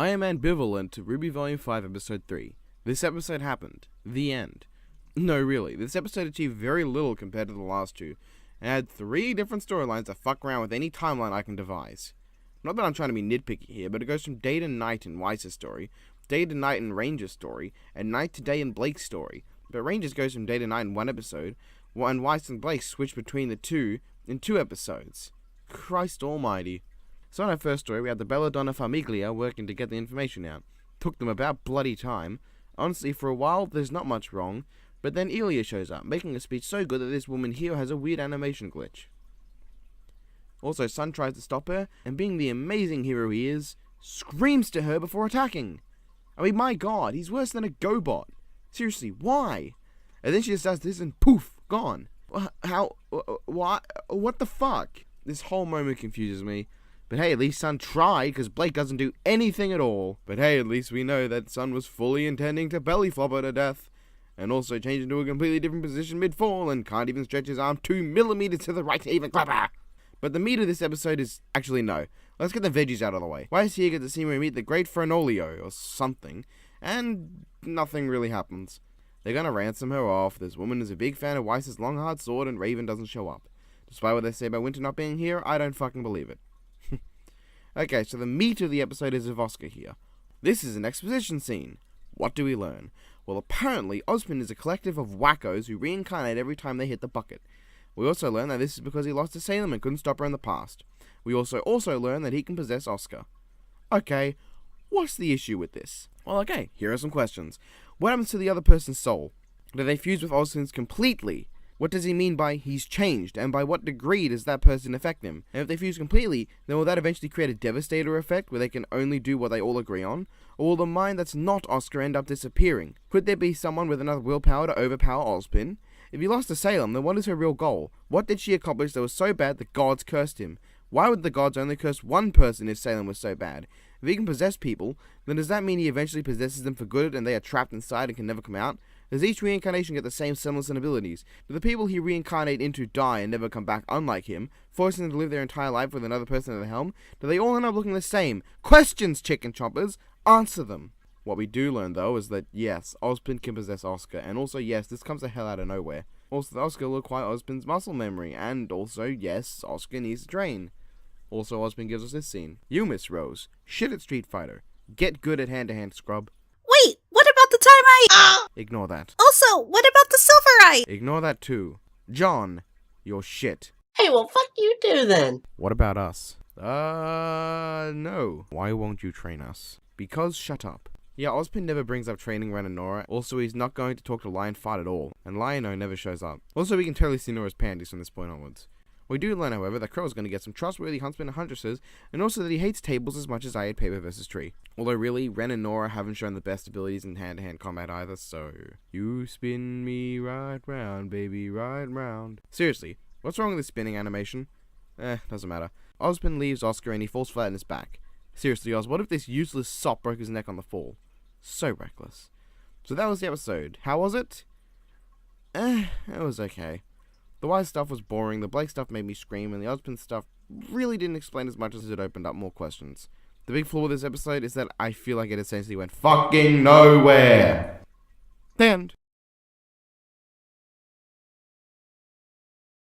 I am ambivalent to RWBY Volume 5, Episode 3. This episode happened. The end. No, really, this episode achieved very little compared to the last two, and had 3 different storylines that fuck around with any timeline I can devise. Not that I'm trying to be nitpicky here, but it goes from day to night in Weiss's story, day to night in Ranger's story, and night to day in Blake's story. But Ranger's goes from day to night in one episode, and Weiss and Blake switch between the two in 2 episodes. Christ almighty. So in our first story, we had the Belladonna Famiglia working to get the information out. Took them about bloody time. Honestly, for a while, there's not much wrong, but then Ilya shows up, making a speech so good that this woman here has a weird animation glitch. Also, Sun tries to stop her, and being the amazing hero he is, screams to her before attacking. I mean, my god, he's worse than a GoBot. Seriously, why? And then she just does this and poof, gone. How? Why? What the fuck? This whole moment confuses me. But hey, at least Sun tried, because Blake doesn't do anything at all. But hey, at least we know that Sun was fully intending to belly flop her to death. And also change into a completely different position mid-fall, and can't even stretch his arm 2 millimeters to the right to even grab her. But the meat of this episode is, actually no. Let's get the veggies out of the way. Weiss here gets to see me meet the great Frenolio, or something, and nothing really happens. They're gonna ransom her off. This woman is a big fan of Weiss's long hard sword, and Raven doesn't show up. Despite what they say about Winter not being here, I don't fucking believe it. Okay, so the meat of the episode is of Oscar here. This is an exposition scene. What do we learn? Well, apparently, Ozpin is a collective of wackos who reincarnate every time they hit the bucket. We also learn that this is because he lost to Salem and couldn't stop her in the past. We also learn that he can possess Oscar. Okay, what's the issue with this? Well, okay, here are some questions. What happens to the other person's soul? Do they fuse with Ozpin's completely? What does he mean by he's changed, and by what degree does that person affect him? And if they fuse completely, then will that eventually create a Devastator effect where they can only do what they all agree on? Or will the mind that's not Oscar end up disappearing? Could there be someone with enough willpower to overpower Ozpin? If he lost to Salem, then what is her real goal? What did she accomplish that was so bad the gods cursed him? Why would the gods only curse one person if Salem was so bad? If he can possess people, then does that mean he eventually possesses them for good and they are trapped inside and can never come out? Does each reincarnation get the same semblance and abilities? Do the people he reincarnate into die and never come back unlike him, forcing them to live their entire life with another person at the helm? Do they all end up looking the same? Questions, chicken choppers! Answer them! What we do learn, though, is that, yes, Ozpin can possess Oscar, and also, yes, this comes the hell out of nowhere. Also, the Oscar will acquire Ozpin's muscle memory, and also, yes, Oscar needs to train. Also, Ozpin gives us this scene. You, Miss Rose, shit at Street Fighter. Get good at hand-to-hand scrub. Wait, what about the time I... Ignore that. Also, what about the silverite? Ignore that too. John, you're shit. Hey, well, fuck you too, then. What about us? No. Why won't you train us? Because shut up. Yeah, Ozpin never brings up training Ren and Nora. Also, he's not going to talk to Lion Fight at all. And Lion-O never shows up. Also, we can totally see Nora's panties from this point onwards. We do learn, however, that Crow is going to get some trustworthy huntsmen and huntresses, and also that he hates tables as much as I hate paper versus tree. Although really, Ren and Nora haven't shown the best abilities in hand-to-hand combat either, so... You spin me right round, baby, right round. Seriously, what's wrong with this spinning animation? Doesn't matter. Ozpin leaves Oscar and he falls flat on his back. Seriously, Oz, what if this useless sop broke his neck on the fall? So reckless. So that was the episode. How was it? It was okay. The Weiss stuff was boring, the Blake stuff made me scream, and the Ozpin stuff really didn't explain as much as it opened up more questions. The big flaw with this episode is that I feel like it essentially went fucking nowhere. The end.